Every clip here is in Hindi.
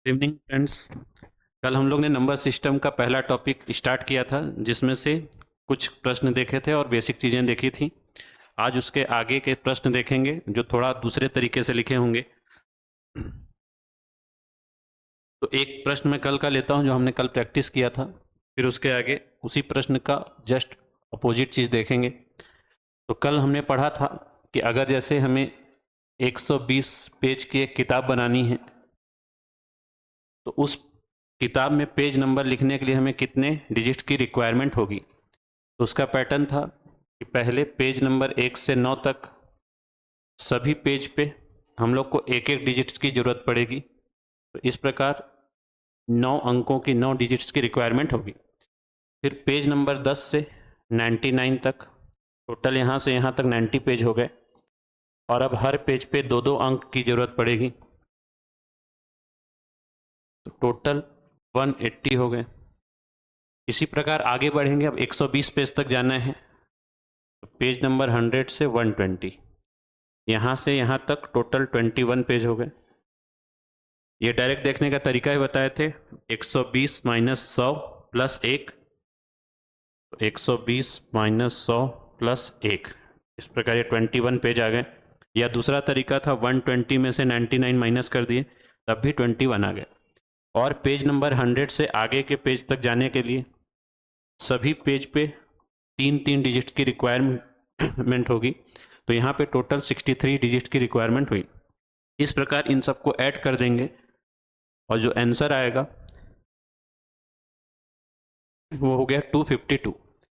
Evening friends. कल हम लोग ने नंबर सिस्टम का पहला टॉपिक स्टार्ट किया था, जिसमें से कुछ प्रश्न देखे थे और बेसिक चीज़ें देखी थी। आज उसके आगे के प्रश्न देखेंगे जो थोड़ा दूसरे तरीके से लिखे होंगे। तो एक प्रश्न मैं कल का लेता हूं जो हमने कल प्रैक्टिस किया था, फिर उसके आगे उसी प्रश्न का जस्ट अपोजिट चीज़ देखेंगे। तो कल हमने पढ़ा था कि अगर जैसे हमें 120 पेज की एक किताब बनानी है, तो उस किताब में पेज नंबर लिखने के लिए हमें कितने डिजिट की रिक्वायरमेंट होगी। तो उसका पैटर्न था कि पहले पेज नंबर 1 से 9 तक सभी पेज पे हम लोग को एक एक डिजिट्स की ज़रूरत पड़ेगी। तो इस प्रकार 9 अंकों की 9 डिजिट्स की रिक्वायरमेंट होगी। फिर पेज नंबर 10 से 99 तक, टोटल यहाँ से यहाँ तक 90 पेज हो गए, और अब हर पेज पे 2-2 अंक की ज़रूरत पड़ेगी, तो टोटल 180 हो गए। इसी प्रकार आगे बढ़ेंगे, अब 120 पेज तक जाना है, तो पेज नंबर 100 से 120, यहाँ से यहाँ तक टोटल 21 पेज हो गए। ये डायरेक्ट देखने का तरीका ही बताए थे, 120 माइनस 100 प्लस 1, तो 120 माइनस 100 प्लस 1, इस प्रकार ये 21 पेज आ गए। या दूसरा तरीका था 120 में से 99 माइनस कर दिए, तब भी 21 आ गए। और पेज नंबर 100 से आगे के पेज तक जाने के लिए सभी पेज पे 3-3 डिजिट की रिक्वायरमेंट होगी, तो यहाँ पे टोटल 63 डिजिट की रिक्वायरमेंट हुई। इस प्रकार इन सबको ऐड कर देंगे और जो आंसर आएगा वो हो गया 252।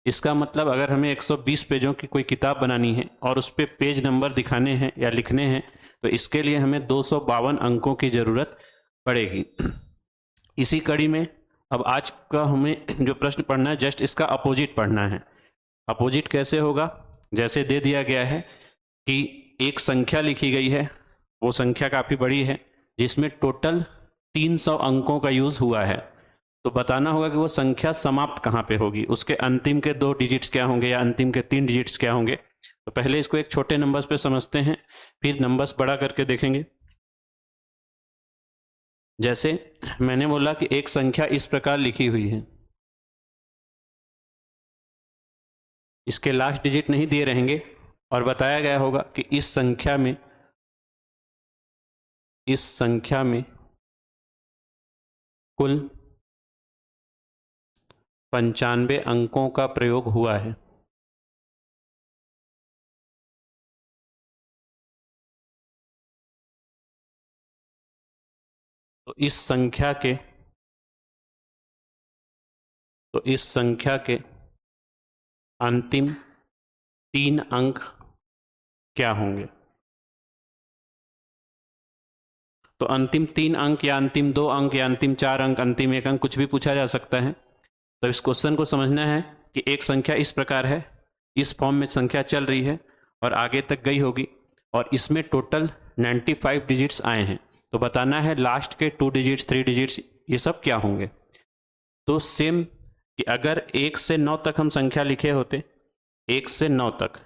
इसका मतलब अगर हमें 120 पेजों की कोई किताब बनानी है और उस पर पेज नंबर दिखाने हैं या लिखने हैं, तो इसके लिए हमें 252 अंकों की ज़रूरत पड़ेगी। इसी कड़ी में अब आज का हमें जो प्रश्न पढ़ना है, जस्ट इसका अपोजिट पढ़ना है। अपोजिट कैसे होगा? जैसे दे दिया गया है कि एक संख्या लिखी गई है, वो संख्या काफ़ी बड़ी है, जिसमें टोटल 300 अंकों का यूज़ हुआ है, तो बताना होगा कि वो संख्या समाप्त कहाँ पे होगी, उसके अंतिम के 2 डिजिट्स क्या होंगे या अंतिम के 3 डिजिट्स क्या होंगे। तो पहले इसको एक छोटे नंबर्स पे समझते हैं, फिर नंबर्स बड़ा करके देखेंगे। जैसे मैंने बोला कि एक संख्या इस प्रकार लिखी हुई है, इसके लास्ट डिजिट नहीं दिए रहेंगे और बताया गया होगा कि इस संख्या में कुल 95 अंकों का प्रयोग हुआ है। तो इस संख्या के अंतिम 3 अंक क्या होंगे। तो अंतिम 3 अंक या अंतिम 2 अंक या अंतिम 4 अंक, अंतिम 1 अंक, कुछ भी पूछा जा सकता है। तो इस क्वेश्चन को समझना है कि एक संख्या इस प्रकार है, इस फॉर्म में संख्या चल रही है और आगे तक गई होगी, और इसमें टोटल 95 डिजिट्स आए हैं। तो बताना है लास्ट के 2 डिजिट्स, 3 डिजिट्स, ये सब क्या होंगे। तो सेम कि अगर 1 से 9 तक हम संख्या लिखे होते, 1 से 9 तक,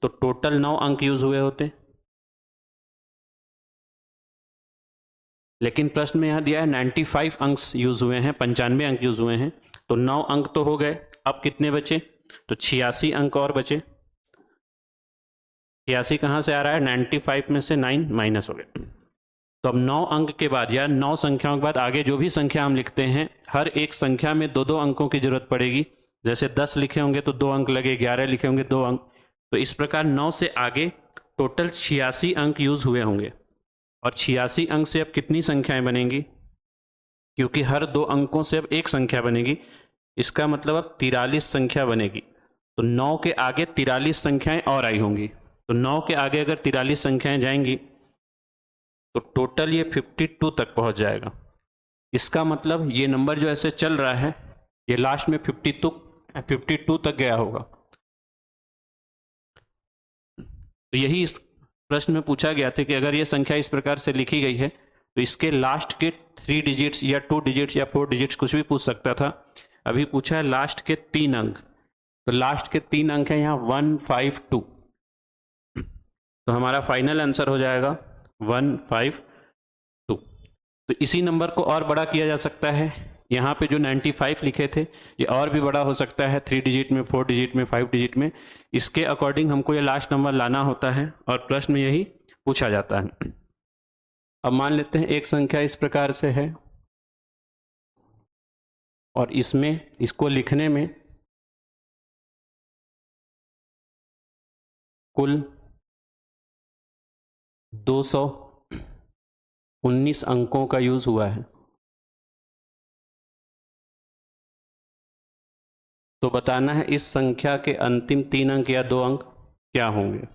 तो टोटल 9 अंक यूज हुए होते, लेकिन प्रश्न में यहां दिया है 95 अंक यूज हुए हैं, 95 अंक यूज हुए हैं। तो 9 अंक तो हो गए, अब कितने बचे? तो 86 अंक और बचे। 86 कहां से आ रहा है? 95 में से 9 माइनस हो गए। तो अब 9 अंक के बाद या 9 संख्याओं के बाद आगे जो भी संख्या हम लिखते हैं, हर एक संख्या में 2-2 अंकों की जरूरत पड़ेगी। जैसे 10 लिखे होंगे तो 2 अंक लगे, 11 लिखे होंगे 2 अंक। तो इस प्रकार 9 से आगे टोटल 86 अंक यूज हुए होंगे। और 86 अंक से अब कितनी संख्याएं बनेंगी? क्योंकि हर 2 अंकों से अब एक संख्या बनेगी, इसका मतलब अब 43 संख्या बनेगी। तो 9 के आगे 43 संख्याएं और आई होंगी। तो 9 के आगे अगर 43 संख्याएं जाएंगी तो टोटल ये 52 तक पहुंच जाएगा। इसका मतलब ये नंबर जो ऐसे चल रहा है, ये लास्ट में 52 तक गया होगा। तो यही इस प्रश्न में पूछा गया था कि अगर ये संख्या इस प्रकार से लिखी गई है, तो इसके लास्ट के 3 डिजिट्स या 2 डिजिट्स या 4 डिजिट्स, कुछ भी पूछ सकता था। अभी पूछा है लास्ट के 3 अंक, तो लास्ट के 3 अंक है यहाँ 152। तो हमारा फाइनल आंसर हो जाएगा 152। तो इसी नंबर को और बड़ा किया जा सकता है। यहाँ पे जो 95 लिखे थे ये और भी बड़ा हो सकता है, 3 डिजिट में, 4 डिजिट में, 5 डिजिट में। इसके अकॉर्डिंग हमको ये लास्ट नंबर लाना होता है और प्रश्न में यही पूछा जाता है। अब मान लेते हैं एक संख्या इस प्रकार से है और इसमें इसको लिखने में कुल 219 अंकों का यूज हुआ है। तो बताना है इस संख्या के अंतिम 3 अंक या 2 अंक क्या होंगे।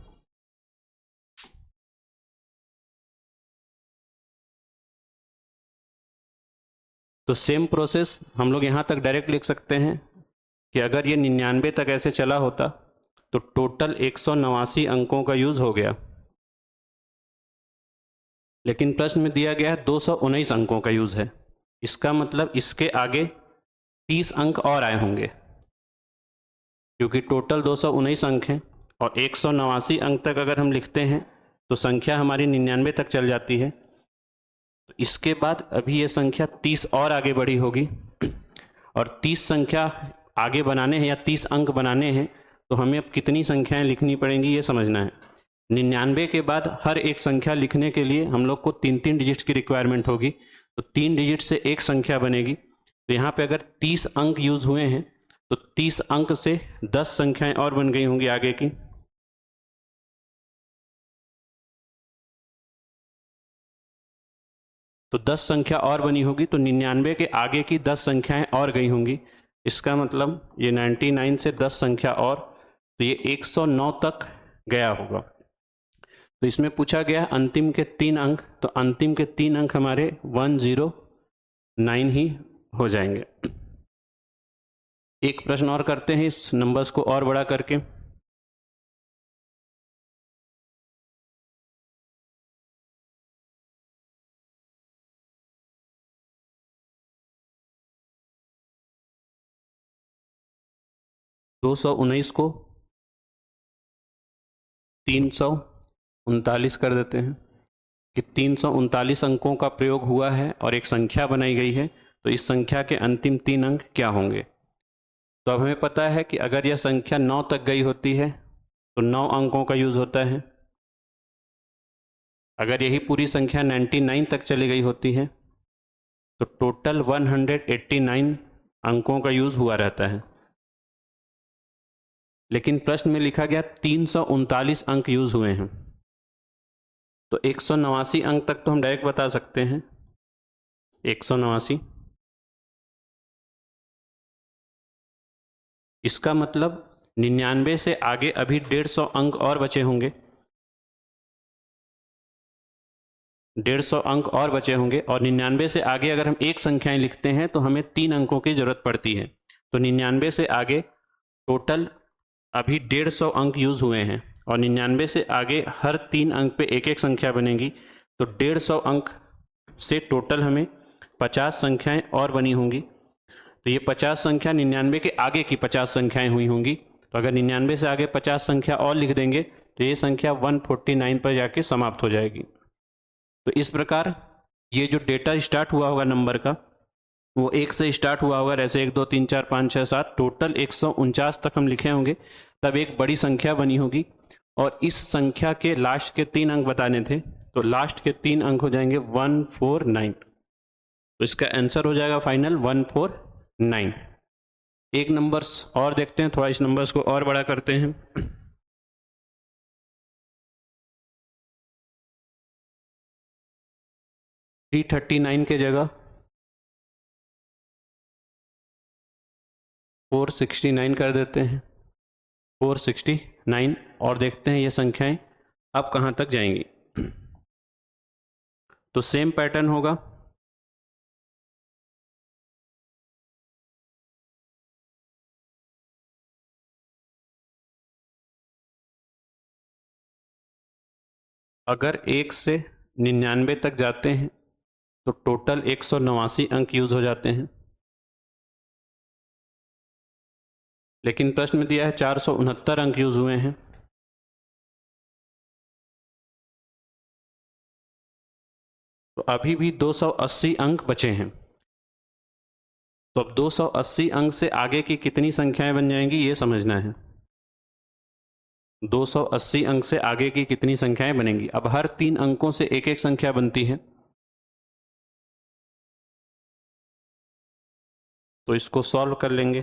तो सेम प्रोसेस हम लोग यहाँ तक डायरेक्ट लिख सकते हैं कि अगर ये 99 तक ऐसे चला होता तो टोटल 189 अंकों का यूज हो गया, लेकिन प्रश्न में दिया गया है 219 अंकों का यूज है। इसका मतलब इसके आगे 30 अंक और आए होंगे, क्योंकि टोटल 219 अंक हैं और 189 अंक तक अगर हम लिखते हैं तो संख्या हमारी 99 तक चल जाती है। तो इसके बाद अभी ये संख्या 30 और आगे बढ़ी होगी और 30 संख्या आगे बनाने हैं या 30 अंक बनाने हैं तो हमें अब कितनी संख्याएं लिखनी पड़ेंगी ये समझना है। 99 के बाद हर एक संख्या लिखने के लिए हम लोग को 3-3 डिजिट्स की रिक्वायरमेंट होगी, तो 3 डिजिट से एक संख्या बनेगी। तो यहाँ पे अगर 30 अंक यूज हुए हैं तो 30 अंक से 10 संख्याएं और बन गई होंगी आगे की। तो 10 संख्या और बनी होगी, तो 99 के आगे की 10 संख्याएं और गई होंगी। इसका मतलब ये 99 से 10 संख्या और, तो ये 109 तक गया होगा। तो इसमें पूछा गया अंतिम के 3 अंक, तो अंतिम के 3 अंक हमारे 109 ही हो जाएंगे। एक प्रश्न और करते हैं इस नंबर्स को और बड़ा करके। दो 219 को 339 कर देते हैं कि 339 अंकों का प्रयोग हुआ है और एक संख्या बनाई गई है, तो इस संख्या के अंतिम 3 अंक क्या होंगे। तो अब हमें पता है कि अगर यह संख्या 9 तक गई होती है तो 9 अंकों का यूज होता है। अगर यही पूरी संख्या 99 तक चली गई होती है तो टोटल 189 अंकों का यूज हुआ रहता है। लेकिन प्रश्न में लिखा गया 339 अंक यूज हुए हैं, तो 189 अंक तक तो हम डायरेक्ट बता सकते हैं। 189, इसका मतलब 99 से आगे अभी 150 अंक और बचे होंगे, 150 अंक और बचे होंगे। और 99 से आगे अगर हम एक संख्याएं लिखते हैं तो हमें 3 अंकों की जरूरत पड़ती है। तो 99 से आगे टोटल अभी 150 अंक यूज हुए हैं और 99 से आगे हर 3 अंक पे एक एक संख्या बनेगी, तो 150 अंक से टोटल हमें 50 संख्याएं और बनी होंगी। तो ये 50 संख्या 99 के आगे की 50 संख्याएं हुई होंगी। तो अगर 99 से आगे 50 संख्या और लिख देंगे तो ये संख्या 149 पर जाके समाप्त हो जाएगी। तो इस प्रकार ये जो डेटा स्टार्ट हुआ होगा नंबर का, वो 1 से स्टार्ट हुआ होगा, जैसे 1 2 3 4 5 6 7 टोटल 149 तक हम लिखे होंगे, तब एक बड़ी संख्या बनी होगी और इस संख्या के लास्ट के 3 अंक बताने थे, तो लास्ट के 3 अंक हो जाएंगे 149। तो इसका आंसर हो जाएगा फाइनल 149। एक नंबर्स और देखते हैं, थोड़ा इस नंबर्स को और बड़ा करते हैं। 339 के जगह 469 कर देते हैं, 469, और देखते हैं ये संख्याएं अब कहां तक जाएंगी। तो सेम पैटर्न होगा, अगर 1 से 99 तक जाते हैं तो टोटल 189 अंक यूज हो जाते हैं, लेकिन प्रश्न में दिया है 469 अंक यूज हुए हैं। तो अभी भी 280 अंक बचे हैं। तो अब 280 अंक से आगे की कितनी संख्याएं बन जाएंगी ये समझना है। 280 अंक से आगे की कितनी संख्याएं बनेंगी। अब हर 3 अंकों से एक एक संख्या बनती है, तो इसको सॉल्व कर लेंगे।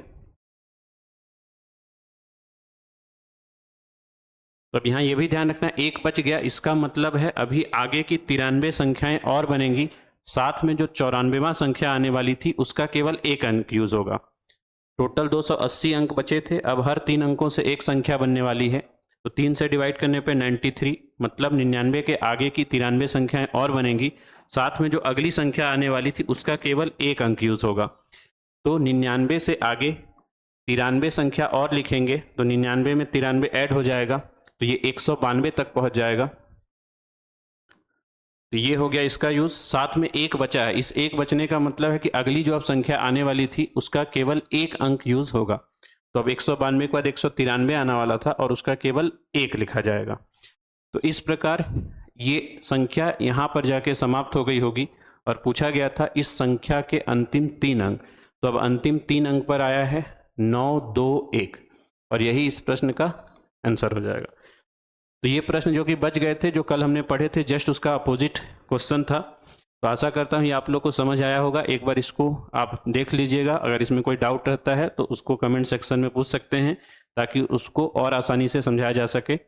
तो अब यहाँ ये भी ध्यान रखना, एक बच गया, इसका मतलब है अभी आगे की 93 संख्याएं और बनेंगी, साथ में जो 94वां संख्या आने वाली थी उसका केवल एक अंक यूज होगा। टोटल 280 अंक बचे थे, अब हर 3 अंकों से एक संख्या बनने वाली है, तो 3 से डिवाइड करने पे 93, मतलब 99 के आगे की 93 संख्याएं और बनेंगी, साथ में जो अगली संख्या आने वाली थी उसका केवल एक अंक यूज होगा। तो 99 से आगे 93 संख्या और लिखेंगे, तो 99 में 93 ऐड हो जाएगा, तो ये 192 तक पहुंच जाएगा। तो ये हो गया इसका यूज। साथ में एक बचा है, इस एक बचने का मतलब है कि अगली जो अब संख्या आने वाली थी उसका केवल एक अंक यूज होगा। तो अब 192 के बाद 193 आने वाला था और उसका केवल एक लिखा जाएगा। तो इस प्रकार ये संख्या यहाँ पर जाके समाप्त हो गई होगी और पूछा गया था इस संख्या के अंतिम 3 अंक। तो अब अंतिम 3 अंक पर आया है 921 और यही इस प्रश्न का आंसर हो जाएगा। तो ये प्रश्न जो कि बच गए थे, जो कल हमने पढ़े थे, जस्ट उसका अपोजिट क्वेश्चन था। तो आशा करता हूँ ये आप लोग को समझ आया होगा। एक बार इसको आप देख लीजिएगा, अगर इसमें कोई डाउट रहता है तो उसको कमेंट सेक्शन में पूछ सकते हैं ताकि उसको और आसानी से समझाया जा सके।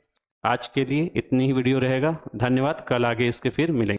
आज के लिए इतनी ही वीडियो रहेगा। धन्यवाद। कल आगे इसके फिर मिलेंगे।